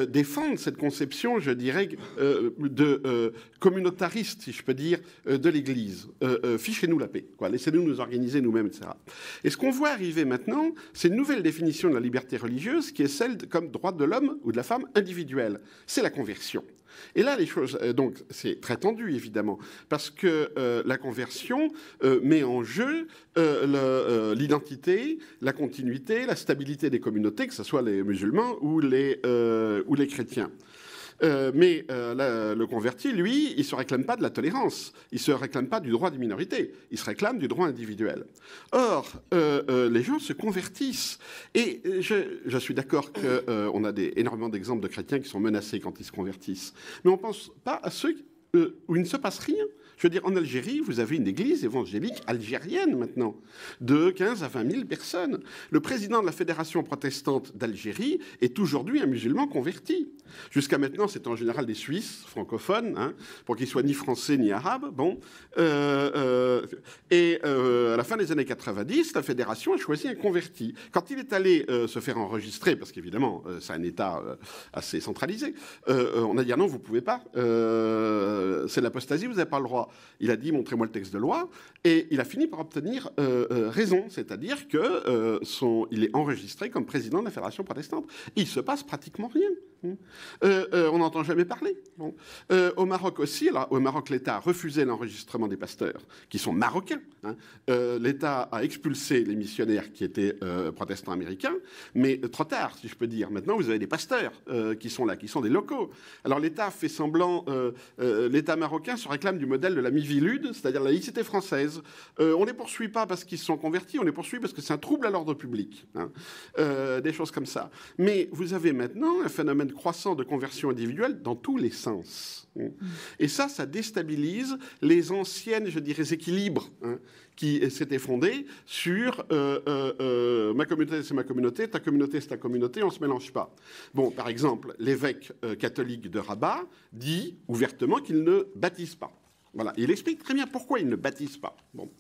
défendent cette conception, je dirais, de communautariste, si je peux dire, de l'Église. Fichez-nous la paix, quoi. Laissez-nous nous organiser nous-mêmes, etc. Et ce qu'on voit arriver maintenant, c'est une nouvelle définition de la liberté religieuse qui est celle comme droit de l'homme ou de la femme individuelle. C'est la conversion. Et là, les choses, donc, c'est très tendu, évidemment, parce que la conversion met en jeu l'identité, la continuité, la stabilité des communautés, que ce soit les musulmans ou les chrétiens. Mais le converti, lui, il ne se réclame pas de la tolérance, il ne se réclame pas du droit des minorités, il se réclame du droit individuel. Or, les gens se convertissent. Et je suis d'accord qu'on a énormément d'exemples de chrétiens qui sont menacés quand ils se convertissent. Mais on ne pense pas à ceux où il ne se passe rien. Je veux dire, en Algérie, vous avez une église évangélique algérienne maintenant, de 15 à 20 000 personnes. Le président de la Fédération protestante d'Algérie est aujourd'hui un musulman converti. Jusqu'à maintenant, c'était en général des Suisses francophones, hein, pour qu'ils soient ni français ni arabes. Bon. Et à la fin des années 90, la Fédération a choisi un converti. Quand il est allé se faire enregistrer, parce qu'évidemment, c'est un État assez centralisé, on a dit ah non, vous ne pouvez pas. C'est l'apostasie, vous n'avez pas le droit. Il a dit montrez-moi le texte de loi, et il a fini par obtenir raison, c'est-à-dire que il est enregistré comme président de la Fédération protestante. Il se passe pratiquement rien. On n'entend jamais parler. Bon. Au Maroc aussi, alors, au Maroc, l'État a refusé l'enregistrement des pasteurs, qui sont marocains. Hein. L'État a expulsé les missionnaires qui étaient protestants américains, mais trop tard, si je peux dire. Maintenant, vous avez des pasteurs qui sont là, qui sont des locaux. Alors l'État fait semblant, l'État marocain se réclame du modèle de la Mivilude, c'est-à-dire la laïcité française. On ne les poursuit pas parce qu'ils se sont convertis, on les poursuit parce que c'est un trouble à l'ordre public. Hein. Des choses comme ça. Mais vous avez maintenant un phénomène croissant de conversion individuelle dans tous les sens. Et ça déstabilise les anciennes, je dirais, équilibres hein, qui s'étaient fondés sur ma communauté, c'est ma communauté, ta communauté, c'est ta communauté, on ne se mélange pas. Bon, par exemple, l'évêque catholique de Rabat dit ouvertement qu'il ne baptise pas. Voilà. Il explique très bien pourquoi il ne baptise pas. Bon.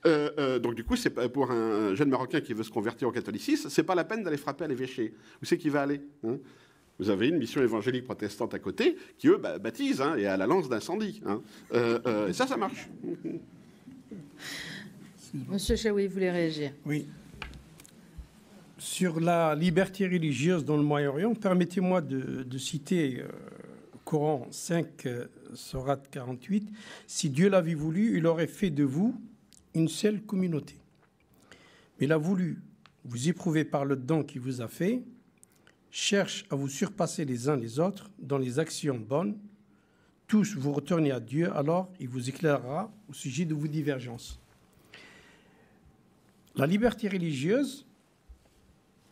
Donc du coup, c'est pour un jeune Marocain qui veut se convertir au catholicisme, c'est pas la peine d'aller frapper à l'évêché. Où c'est qu'il va aller hein? Vous avez une mission évangélique protestante à côté qui, eux, baptisent hein, et à la lance d'incendie. Hein. Et ça marche. Monsieur Chaoui, vous voulez réagir? Oui. Sur la liberté religieuse dans le Moyen-Orient, permettez-moi de citer Coran 5, Sourate 48. « Si Dieu l'avait voulu, il aurait fait de vous une seule communauté. Mais il a voulu vous éprouver par le don qu'il vous a fait, cherche à vous surpasser les uns les autres dans les actions bonnes. Tous vous retournez à Dieu, alors il vous éclairera au sujet de vos divergences. » La liberté religieuse,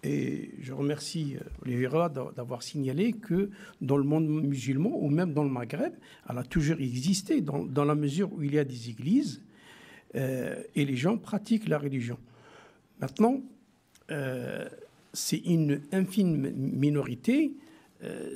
et je remercie Oliveira d'avoir signalé que dans le monde musulman, ou même dans le Maghreb, elle a toujours existé, dans la mesure où il y a des églises, et les gens pratiquent la religion. Maintenant, c'est une infime minorité.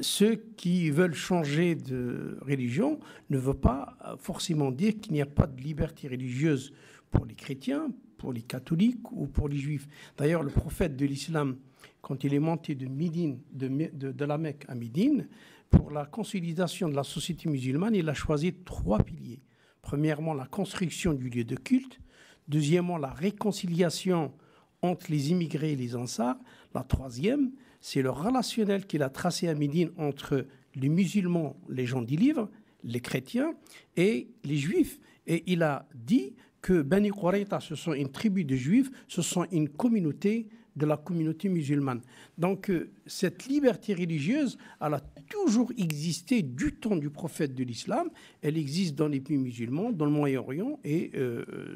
Ceux qui veulent changer de religion ne veulent pas forcément dire qu'il n'y a pas de liberté religieuse pour les chrétiens, pour les catholiques ou pour les juifs. D'ailleurs, le prophète de l'islam, quand il est monté de Médine, de la Mecque à Médine, pour la consolidation de la société musulmane, il a choisi 3 piliers. Premièrement, la construction du lieu de culte. Deuxièmement, la réconciliation entre les immigrés et les ansars. La troisième, c'est le relationnel qu'il a tracé à Médine entre les musulmans, les gens du livre, les chrétiens et les juifs. Et il a dit que Bani Qurayza, ce sont une tribu de juifs, ce sont une communauté de la communauté musulmane. Donc cette liberté religieuse, elle a toujours existé du temps du prophète de l'islam. Elle existe dans les pays musulmans, dans le Moyen-Orient et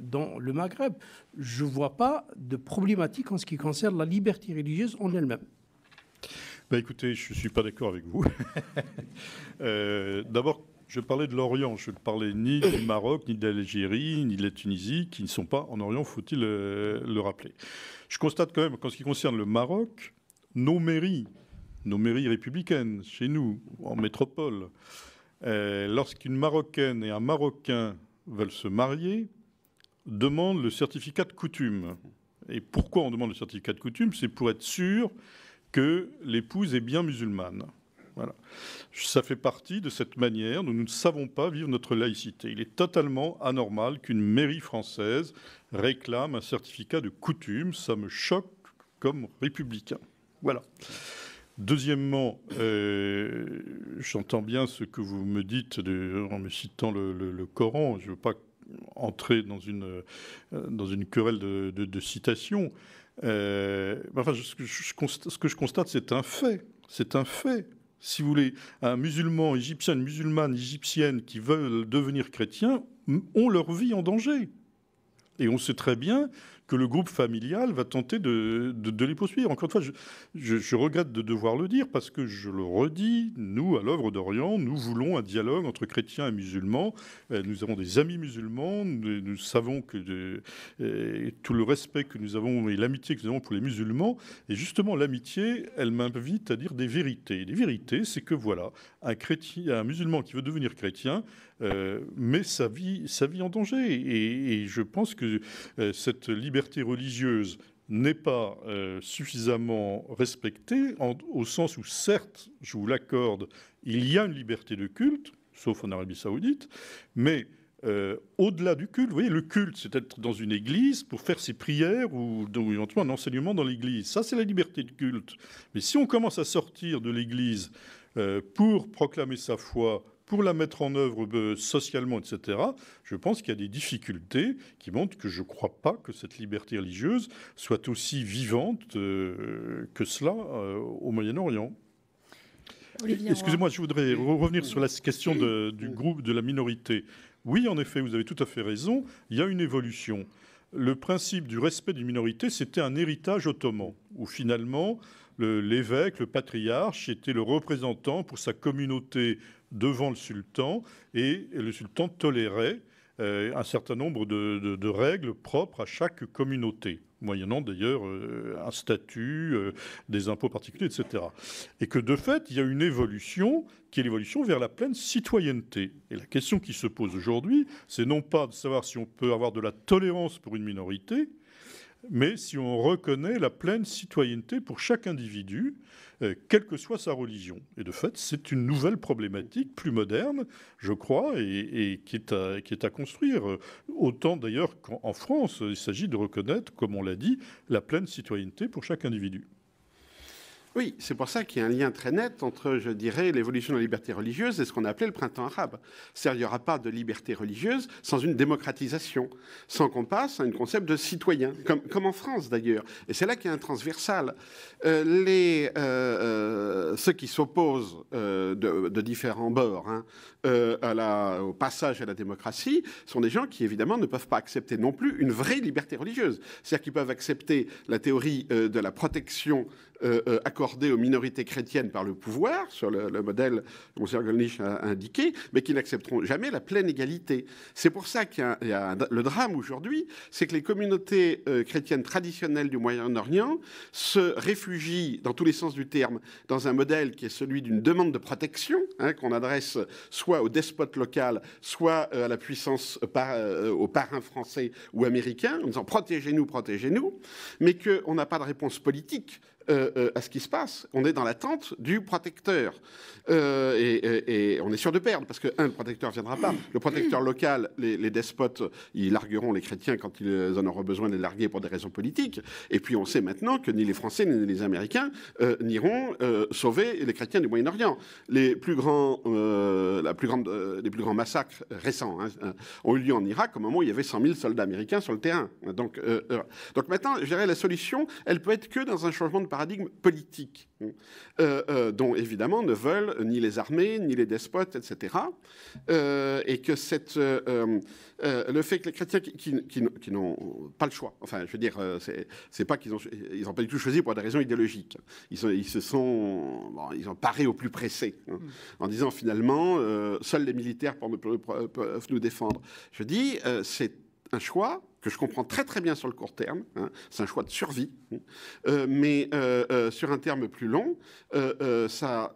dans le Maghreb. Je ne vois pas de problématique en ce qui concerne la liberté religieuse en elle-même. Ben écoutez, je ne suis pas d'accord avec vous. D'abord, je parlais de l'Orient, je ne parlais ni du Maroc, ni de l'Algérie, ni de la Tunisie, qui ne sont pas en Orient, faut-il le rappeler. Je constate quand même qu'en ce qui concerne le Maroc, nos mairies républicaines, chez nous, en métropole, lorsqu'une Marocaine et un Marocain veulent se marier, demandent le certificat de coutume. Et pourquoi on demande le certificat de coutume? C'est pour être sûr que l'épouse est bien musulmane. Voilà. Ça fait partie de cette manière dont nous ne savons pas vivre notre laïcité. Il est totalement anormal qu'une mairie française réclame un certificat de coutume. Ça me choque comme républicain. Voilà. Deuxièmement, j'entends bien ce que vous me dites en me citant le Coran. Je ne veux pas entrer dans une querelle de citations. Enfin, ce que je constate, c'est un fait. C'est un fait. Si vous voulez, un musulman égyptien, une musulmane égyptienne qui veulent devenir chrétiens ont leur vie en danger. Et on sait très bien que le groupe familial va tenter de les poursuivre. Encore une fois, je regrette de devoir le dire parce que je le redis, nous, à l'œuvre d'Orient, nous voulons un dialogue entre chrétiens et musulmans. Nous avons des amis musulmans, nous savons que tout le respect que nous avons et l'amitié que nous avons pour les musulmans. Et justement, l'amitié, elle m'invite à dire des vérités. Les vérités, c'est que voilà, un musulman qui veut devenir chrétien met sa vie en danger. Et je pense que cette liberté religieuse n'est pas suffisamment respectée, au sens où, certes, je vous l'accorde, il y a une liberté de culte, sauf en Arabie Saoudite, mais au-delà du culte, vous voyez, le culte, c'est être dans une église pour faire ses prières ou éventuellement un enseignement dans l'église. Ça, c'est la liberté de culte. Mais si on commence à sortir de l'église pour proclamer sa foi, pour la mettre en œuvre socialement, etc., je pense qu'il y a des difficultés qui montrent que je ne crois pas que cette liberté religieuse soit aussi vivante que cela au Moyen-Orient. Excusez-moi, je voudrais revenir sur la question du groupe, de la minorité. Oui, en effet, vous avez tout à fait raison, il y a une évolution. Le principe du respect d'une minorité, c'était un héritage ottoman, où finalement, l'évêque, le patriarche, était le représentant pour sa communauté devant le sultan, et le sultan tolérait un certain nombre de règles propres à chaque communauté, moyennant d'ailleurs un statut, des impôts particuliers, etc. Et que de fait, il y a une évolution qui est l'évolution vers la pleine citoyenneté. Et la question qui se pose aujourd'hui, c'est non pas de savoir si on peut avoir de la tolérance pour une minorité, mais si on reconnaît la pleine citoyenneté pour chaque individu, quelle que soit sa religion. Et de fait, c'est une nouvelle problématique, plus moderne, je crois, et qui est à construire. Autant d'ailleurs qu'en France, il s'agit de reconnaître, comme on l'a dit, la pleine citoyenneté pour chaque individu. Oui, c'est pour ça qu'il y a un lien très net entre, je dirais, l'évolution de la liberté religieuse et ce qu'on a appelé le printemps arabe. C'est-à-dire qu'il n'y aura pas de liberté religieuse sans une démocratisation, sans qu'on passe à un concept de citoyen, comme en France d'ailleurs. Et c'est là qu'il y a un transversal. Ceux qui s'opposent de différents bords au passage à la démocratie sont des gens qui, évidemment, ne peuvent pas accepter non plus une vraie liberté religieuse. C'est-à-dire qu'ils peuvent accepter la théorie de la protection accordée aux minorités chrétiennes par le pouvoir, sur le modèle que M. Gollnisch a indiqué, mais qui n'accepteront jamais la pleine égalité. C'est pour ça qu'il y a le drame aujourd'hui, c'est que les communautés chrétiennes traditionnelles du Moyen-Orient se réfugient, dans tous les sens du terme, dans un modèle qui est celui d'une demande de protection, qu'on adresse soit au despote local, soit à la puissance, aux parrains français ou américains, en disant « protégez-nous, protégez-nous », mais qu'on n'a pas de réponse politique à ce qui se passe. On est dans l'attente du protecteur. Et on est sûr de perdre, parce que, le protecteur ne viendra pas. Le protecteur local, les despotes, ils largueront les chrétiens quand ils en auront besoin de les larguer pour des raisons politiques. Et puis on sait maintenant que ni les Français ni les Américains n'iront sauver les chrétiens du Moyen-Orient. Les plus grands massacres récents ont eu lieu en Irak au moment où il y avait 100 000 soldats américains sur le terrain. Donc maintenant, je dirais, la solution, elle peut être que dans un changement de paradigme politique, dont évidemment ne veulent ni les armées, ni les despotes, etc. Et que le fait que les chrétiens qui n'ont pas le choix, enfin, je veux dire, c'est pas qu'ils n'ont pas du tout choisi pour des raisons idéologiques. Ils ont paré au plus pressé, en disant finalement, seuls les militaires peuvent nous défendre. Je dis, c'est un choix que je comprends très très bien sur le court terme, c'est un choix de survie, mais sur un terme plus long, ça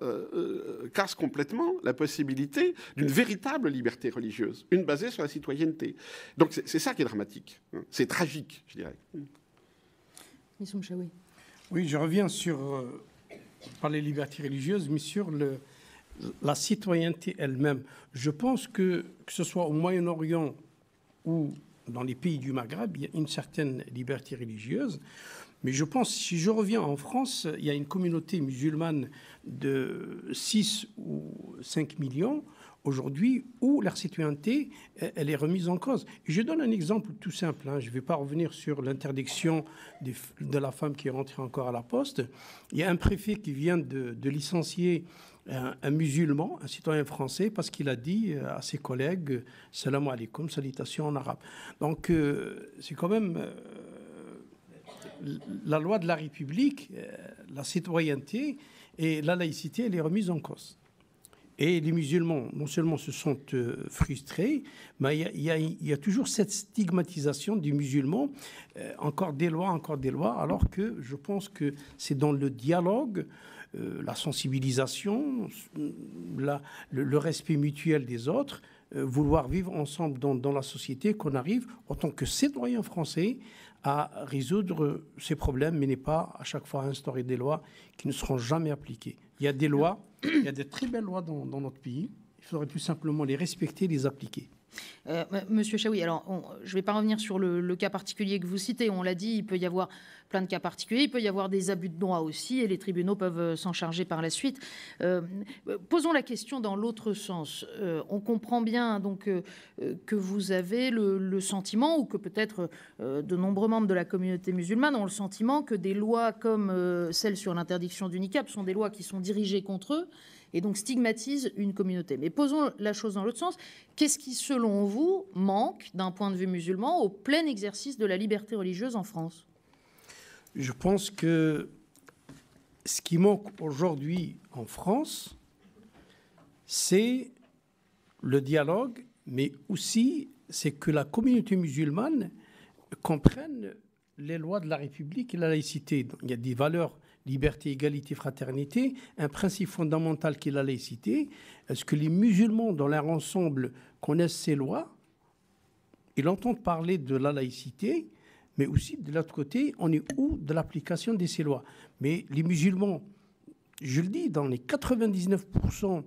casse complètement la possibilité d'une véritable liberté religieuse, une basée sur la citoyenneté. Donc c'est ça qui est dramatique, c'est tragique, je dirais. Oui, je reviens par les libertés religieuses, mais sur la citoyenneté elle-même. Je pense que ce soit au Moyen-Orient ou dans les pays du Maghreb, il y a une certaine liberté religieuse. Mais je pense, si je reviens en France, il y a une communauté musulmane de 6 ou 5 millions aujourd'hui où la citoyenneté, elle est remise en cause. Et je donne un exemple tout simple. Je ne vais pas revenir sur l'interdiction de la femme qui est rentrée encore à la poste. Il y a un préfet qui vient de licencier un musulman, un citoyen français, parce qu'il a dit à ses collègues « Salam alaikum », salutations en arabe. Donc, c'est quand même la loi de la République, la citoyenneté et la laïcité, elle est remise en cause. Et les musulmans, non seulement se sont frustrés, mais il y a toujours cette stigmatisation des musulmans, encore des lois, alors que je pense que c'est dans le dialogue, la sensibilisation, le respect mutuel des autres, vouloir vivre ensemble dans la société, qu'on arrive, en tant que citoyen français, à résoudre ces problèmes, mais n'est pas à chaque fois à instaurer des lois qui ne seront jamais appliquées. Il y a des lois, il y a de très belles lois dans notre pays, il faudrait tout simplement les respecter, les appliquer. Monsieur Chaoui, alors je ne vais pas revenir sur le cas particulier que vous citez. On l'a dit, il peut y avoir plein de cas particuliers, il peut y avoir des abus de droit aussi, et les tribunaux peuvent s'en charger par la suite. Posons la question dans l'autre sens. On comprend bien donc que vous avez le sentiment, ou que peut-être de nombreux membres de la communauté musulmane ont le sentiment que des lois comme celle sur l'interdiction du niqab sont des lois qui sont dirigées contre eux, et donc stigmatise une communauté. Mais posons la chose dans l'autre sens. Qu'est-ce qui, selon vous, manque, d'un point de vue musulman, au plein exercice de la liberté religieuse en France ? Je pense que ce qui manque aujourd'hui en France, c'est le dialogue, mais aussi c'est que la communauté musulmane comprenne les lois de la République et la laïcité. Donc, il y a des valeurs, liberté, égalité, fraternité, un principe fondamental qui est la laïcité. Est-ce que les musulmans, dans leur ensemble, connaissent ces lois? Ils entendent parler de la laïcité, mais aussi de l'autre côté, on est où de l'application de ces lois. Mais les musulmans, je le dis, dans les 99%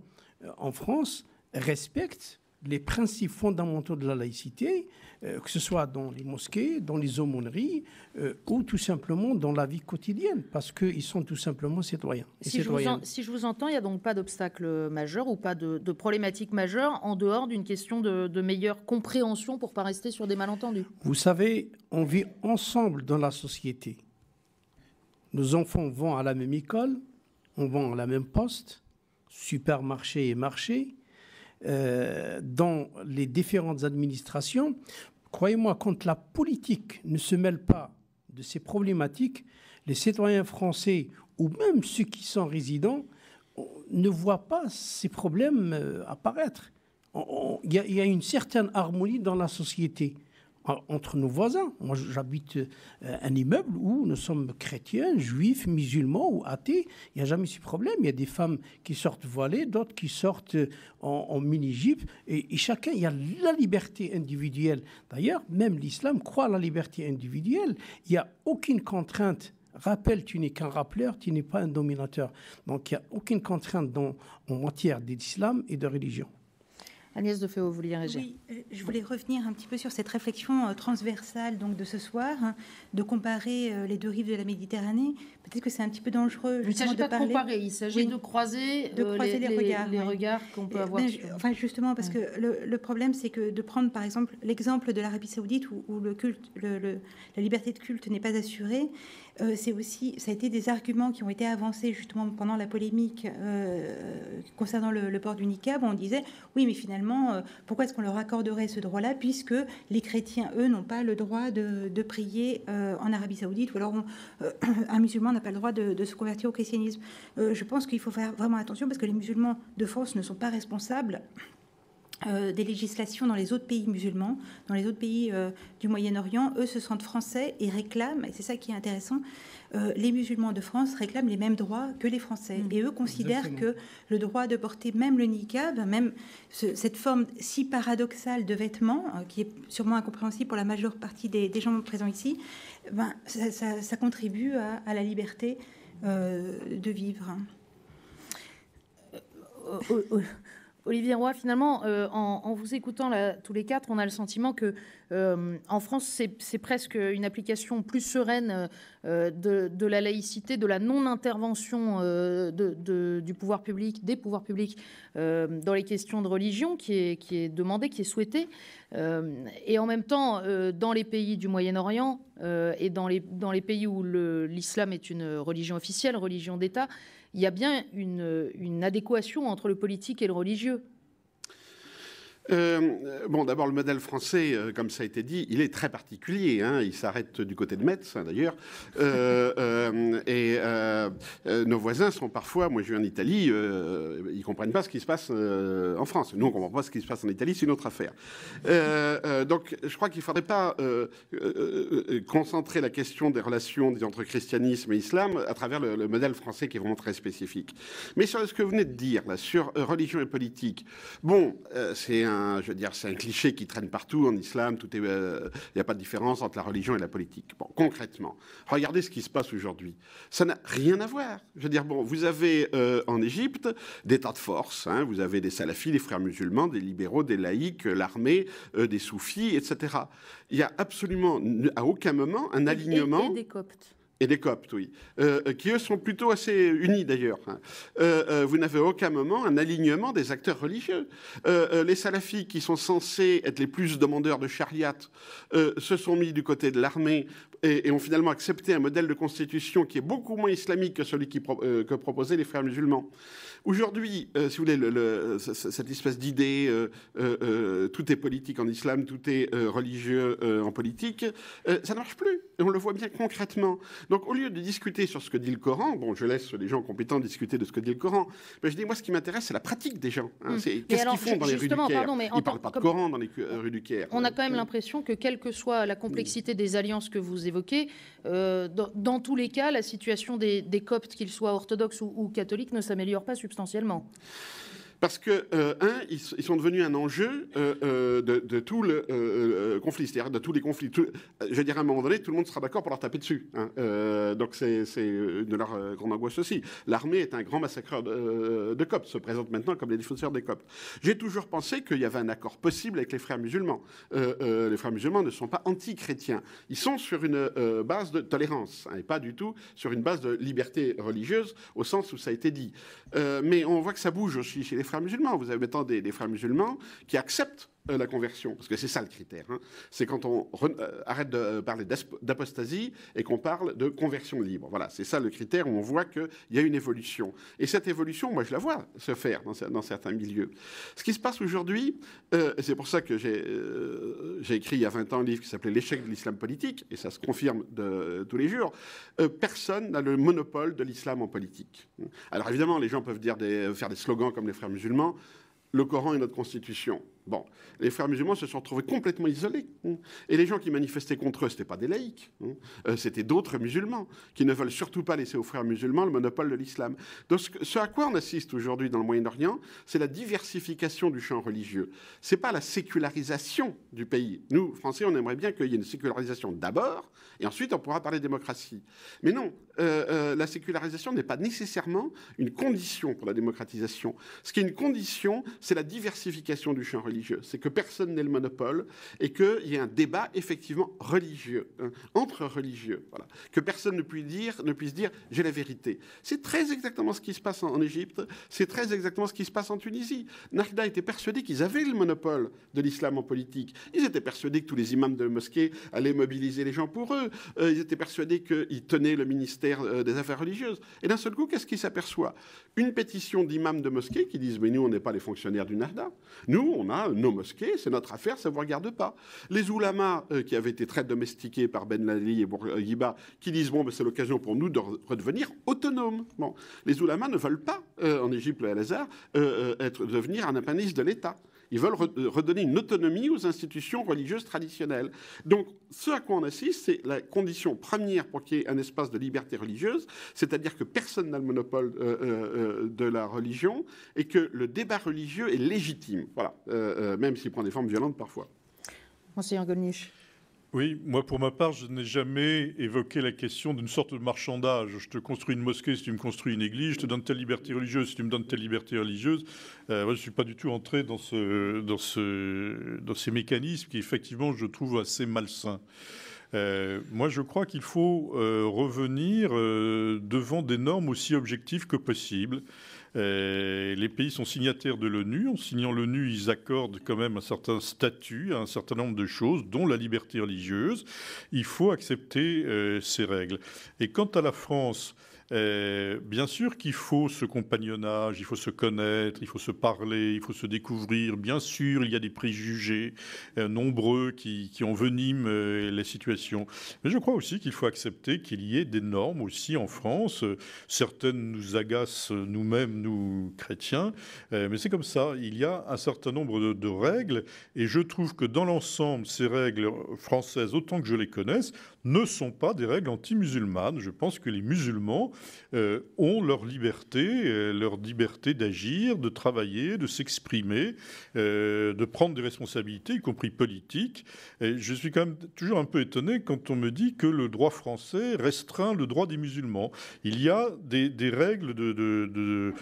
en France, respectent les principes fondamentaux de la laïcité, que ce soit dans les mosquées, dans les aumôneries, ou tout simplement dans la vie quotidienne, parce qu'ils sont tout simplement citoyens. Si je vous entends, il n'y a donc pas d'obstacle majeur ou pas de problématique majeure en dehors d'une question de meilleure compréhension pour ne pas rester sur des malentendus. Vous savez, on vit ensemble dans la société. Nos enfants vont à la même école, on va à la même poste, supermarché et marché, dans les différentes administrations. Croyez-moi, quand la politique ne se mêle pas de ces problématiques, les citoyens français ou même ceux qui sont résidents ne voient pas ces problèmes apparaître. Il y a une certaine harmonie dans la société entre nos voisins. Moi, j'habite un immeuble où nous sommes chrétiens, juifs, musulmans ou athées. Il n'y a jamais ce problème. Il y a des femmes qui sortent voilées, d'autres qui sortent en mini-jupe. Et chacun, il y a la liberté individuelle. D'ailleurs, même l'islam croit à la liberté individuelle. Il n'y a aucune contrainte. Rappel, tu n'es qu'un rappeleur, tu n'es pas un dominateur. Donc, il n'y a aucune contrainte en matière d'islam et de religion. Agnès de Féau, vous vouliez réagir? Oui, je voulais revenir un petit peu sur cette réflexion transversale donc, de ce soir, de comparer les deux rives de la Méditerranée. Peut-être que c'est un petit peu dangereux. Il ne s'agit pas de comparer, il s'agit de croiser les regards qu'on peut avoir. Enfin, justement, parce que le problème, c'est que de prendre, par exemple, l'exemple de l'Arabie Saoudite où le culte, la liberté de culte n'est pas assurée, c'est aussi, ça a été des arguments qui ont été avancés justement pendant la polémique concernant le port du niqab. On disait, oui, mais finalement, pourquoi est-ce qu'on leur accorderait ce droit-là, puisque les chrétiens, eux, n'ont pas le droit de prier en Arabie Saoudite, ou alors un musulman n'a pas le droit de se convertir au christianisme. Je pense qu'il faut faire vraiment attention, parce que les musulmans de France ne sont pas responsables des législations dans les autres pays musulmans, dans les autres pays du Moyen-Orient. Eux se sentent français et réclament, et c'est ça qui est intéressant, les musulmans de France réclament les mêmes droits que les Français. Et eux considèrent que le droit de porter même le niqab, même cette forme si paradoxale de vêtements, qui est sûrement incompréhensible pour la majeure partie des gens présents ici, ben, ça contribue à la liberté de vivre. Olivier Roy, finalement, en vous écoutant là, tous les quatre, on a le sentiment que en France, c'est presque une application plus sereine de la laïcité, de la non-intervention du pouvoir public, des pouvoirs publics dans les questions de religion qui est demandée, qui est souhaitée. Et en même temps, dans les pays du Moyen-Orient et dans les pays où l'islam est une religion officielle, religion d'État, il y a bien une adéquation entre le politique et le religieux. Bon, d'abord, le modèle français, comme ça a été dit, il est très particulier. Hein, il s'arrête du côté de Metz, hein, d'ailleurs. Nos voisins sont parfois... Moi, je vais en Italie, ils ne comprennent pas ce qui se passe en France. Nous, on ne comprend pas ce qui se passe en Italie, c'est une autre affaire. Donc, je crois qu'il ne faudrait pas concentrer la question des relations entre christianisme et islam à travers le modèle français qui est vraiment très spécifique. Mais sur ce que vous venez de dire, là, sur religion et politique, bon, c'est un cliché qui traîne partout en islam. Il n'y a pas de différence entre la religion et la politique. Bon, concrètement, regardez ce qui se passe aujourd'hui. Ça n'a rien à voir. Je veux dire, bon, vous avez en Égypte des tas de forces. Hein, vous avez des salafis, des frères musulmans, des libéraux, des laïcs, l'armée, des soufis, etc. Il n'y a absolument à aucun moment un alignement. Et des Coptes. Et des Coptes, oui, qui eux sont plutôt assez unis d'ailleurs. Vous n'avez à aucun moment un alignement des acteurs religieux. Les salafis, qui sont censés être les plus demandeurs de charia, se sont mis du côté de l'armée et ont finalement accepté un modèle de constitution qui est beaucoup moins islamique que celui que proposaient les frères musulmans. Aujourd'hui, si vous voulez, cette espèce d'idée, tout est politique en islam, tout est religieux en politique, ça ne marche plus. Et on le voit bien concrètement. Donc, au lieu de discuter sur ce que dit le Coran, bon, je laisse les gens compétents discuter de ce que dit le Coran, mais je dis, moi, ce qui m'intéresse, c'est la pratique des gens. Hein. Qu'est-ce qu'ils font dans les rues du Caire? Ils ne parlent pas de Coran dans les rues du Caire. On a quand même l'impression que, quelle que soit la complexité des alliances que vous évoquez, dans tous les cas, la situation des Coptes, qu'ils soient orthodoxes ou catholiques, ne s'améliore pas substantiellement. Parce que, ils sont devenus un enjeu de tout le conflit, c'est-à-dire de tous les conflits. Je veux dire, à un moment donné, tout le monde sera d'accord pour leur taper dessus. Donc c'est de leur grande angoisse aussi. L'armée est un grand massacreur de Coptes, se présente maintenant comme les défenseurs des Coptes. J'ai toujours pensé qu'il y avait un accord possible avec les frères musulmans. Les frères musulmans ne sont pas anti-chrétiens. Ils sont sur une base de tolérance, et pas du tout sur une base de liberté religieuse, au sens où ça a été dit. Mais on voit que ça bouge aussi chez les frères musulmans. Vous avez maintenant des frères musulmans qui acceptent la conversion, parce que c'est ça le critère. C'est quand on arrête de parler d'apostasie et qu'on parle de conversion libre. Voilà, c'est ça le critère où on voit qu'il y a une évolution. Et cette évolution, moi je la vois se faire dans certains milieux. Ce qui se passe aujourd'hui, c'est pour ça que j'ai écrit il y a 20 ans un livre qui s'appelait L'échec de l'islam politique, et ça se confirme tous les jours. Personne n'a le monopole de l'islam en politique. Alors évidemment, les gens peuvent faire des slogans comme les frères musulmans. Le Coran est notre constitution. Bon, les frères musulmans se sont retrouvés complètement isolés. Et les gens qui manifestaient contre eux, ce n'étaient pas des laïcs. C'était d'autres musulmans qui ne veulent surtout pas laisser aux frères musulmans le monopole de l'islam. Donc ce à quoi on assiste aujourd'hui dans le Moyen-Orient, c'est la diversification du champ religieux. Ce n'est pas la sécularisation du pays. Nous, Français, on aimerait bien qu'il y ait une sécularisation d'abord, et ensuite on pourra parler démocratie. Mais non, la sécularisation n'est pas nécessairement une condition pour la démocratisation. Ce qui est une condition, c'est la diversification du champ religieux. C'est que personne n'ait le monopole et qu'il y ait un débat effectivement religieux, entre religieux. Voilà. Que personne ne puisse dire j'ai la vérité. C'est très exactement ce qui se passe en Égypte, c'est très exactement ce qui se passe en Tunisie. Nahda était persuadé qu'ils avaient le monopole de l'islam en politique. Ils étaient persuadés que tous les imams de mosquées allaient mobiliser les gens pour eux. Ils étaient persuadés qu'ils tenaient le ministère des Affaires religieuses. Et d'un seul coup, qu'est-ce qu'ils s'aperçoivent? Une pétition d'imams de mosquées qui disent mais nous, on n'est pas les fonctionnaires du Nahda. Nous, on a nos mosquées, c'est notre affaire, ça ne vous regarde pas. Les oulamas qui avaient été très domestiqués par Ben Ali et Bourguiba, qui disent bon, ben, c'est l'occasion pour nous de redevenir autonomes. Bon, les oulamas ne veulent pas, en Égypte, le Al-Azhar, devenir un appendice de l'État. Ils veulent redonner une autonomie aux institutions religieuses traditionnelles. Donc, ce à quoi on assiste, c'est la condition première pour qu'il y ait un espace de liberté religieuse, c'est-à-dire que personne n'a le monopole de la religion et que le débat religieux est légitime, voilà, même s'il prend des formes violentes parfois. Monseigneur Gollnisch. Oui, moi pour ma part, je n'ai jamais évoqué la question d'une sorte de marchandage. Je te construis une mosquée si tu me construis une église, je te donne telle liberté religieuse si tu me donnes telle liberté religieuse. Moi, je ne suis pas du tout entré dans ces mécanismes qui, effectivement, je trouve assez malsains. Moi, je crois qu'il faut revenir devant des normes aussi objectives que possible. Les pays sont signataires de l'ONU. En signant l'ONU, ils accordent quand même un certain statut à un certain nombre de choses, dont la liberté religieuse. Il faut accepter ces règles. Et quant à la France, bien sûr qu'il faut ce compagnonnage, il faut se connaître, il faut se parler, il faut se découvrir. Bien sûr, il y a des préjugés nombreux qui enveniment les situations. Mais je crois aussi qu'il faut accepter qu'il y ait des normes aussi en France. Certaines nous agacent nous-mêmes, nous chrétiens, mais c'est comme ça. Il y a un certain nombre de règles et je trouve que dans l'ensemble, ces règles françaises, autant que je les connaisse, ne sont pas des règles anti-musulmanes. Je pense que les musulmans ont leur liberté d'agir, de travailler, de s'exprimer, de prendre des responsabilités, y compris politiques. Et je suis quand même toujours un peu étonné quand on me dit que le droit français restreint le droit des musulmans. Il y a des règles de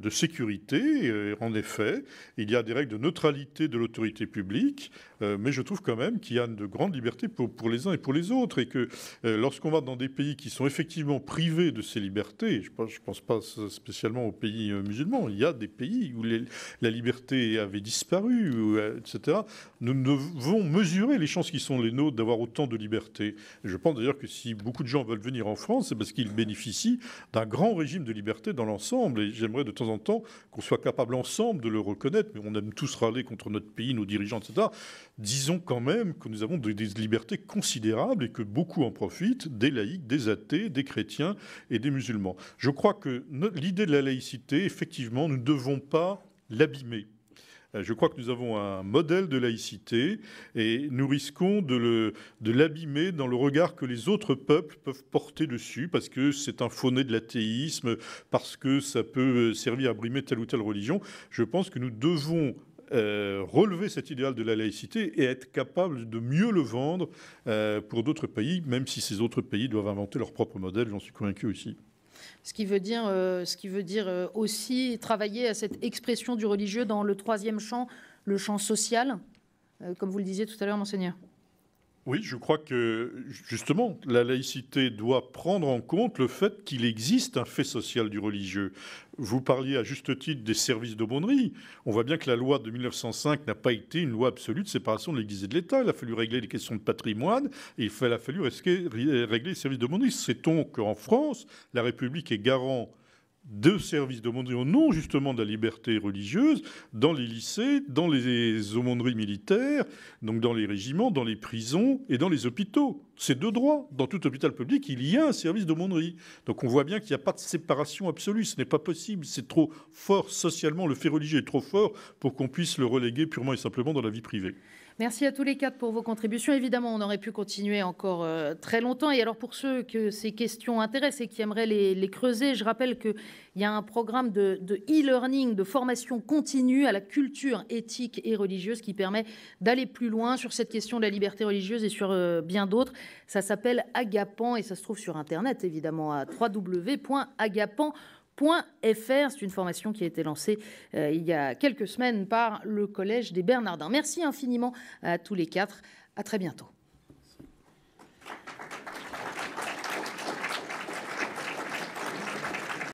sécurité, en effet. Il y a des règles de neutralité de l'autorité publique, mais je trouve quand même qu'il y a de grandes libertés pour les uns et pour les autres. Et que lorsqu'on va dans des pays qui sont effectivement privés de ces libertés, je ne pense pas spécialement aux pays musulmans, il y a des pays où la liberté avait disparu, etc. Nous devons mesurer les chances qui sont les nôtres d'avoir autant de liberté. Et je pense d'ailleurs que si beaucoup de gens veulent venir en France, c'est parce qu'ils bénéficient d'un grand régime de liberté dans l'ensemble. Et j'aimerais de temps en temps qu'on soit capable ensemble de le reconnaître, mais on aime tous râler contre notre pays, nos dirigeants, etc. Disons quand même que nous avons des libertés considérables et que beaucoup en profitent, des laïcs, des athées, des chrétiens et des musulmans. Je crois que l'idée de la laïcité, effectivement, nous ne devons pas l'abîmer. Je crois que nous avons un modèle de laïcité et nous risquons de l'abîmer dans le regard que les autres peuples peuvent porter dessus, parce que c'est un faux-né de l'athéisme, parce que ça peut servir à brimer telle ou telle religion. Je pense que nous devons relever cet idéal de la laïcité et être capable de mieux le vendre pour d'autres pays, même si ces autres pays doivent inventer leur propre modèle, j'en suis convaincu aussi. Ce qui veut dire aussi travailler à cette expression du religieux dans le troisième champ, le champ social, comme vous le disiez tout à l'heure, monseigneur. Oui, je crois que, justement, la laïcité doit prendre en compte le fait qu'il existe un fait social du religieux. Vous parliez à juste titre des services d'aumônerie. On voit bien que la loi de 1905 n'a pas été une loi absolue de séparation de l'Église et de l'État. Il a fallu régler les questions de patrimoine et il a fallu régler les services d'aumônerie. Sait-on qu'en France, la République est garant de services d'aumônerie au nom justement de la liberté religieuse dans les lycées, dans les aumôneries militaires, donc dans les régiments, dans les prisons et dans les hôpitaux. C'est de droit. Dans tout hôpital public, il y a un service d'aumônerie. Donc on voit bien qu'il n'y a pas de séparation absolue. Ce n'est pas possible. C'est trop fort socialement. Le fait religieux est trop fort pour qu'on puisse le reléguer purement et simplement dans la vie privée. Merci à tous les quatre pour vos contributions. Évidemment, on aurait pu continuer encore très longtemps. Et alors, pour ceux que ces questions intéressent et qui aimeraient les creuser, je rappelle qu'il y a un programme de e-learning, de formation continue à la culture éthique et religieuse qui permet d'aller plus loin sur cette question de la liberté religieuse et sur bien d'autres. Ça s'appelle Agapan et ça se trouve sur Internet, évidemment, à www.agapan.fr. C'est une formation qui a été lancée il y a quelques semaines par le Collège des Bernardins. Merci infiniment à tous les quatre. À très bientôt.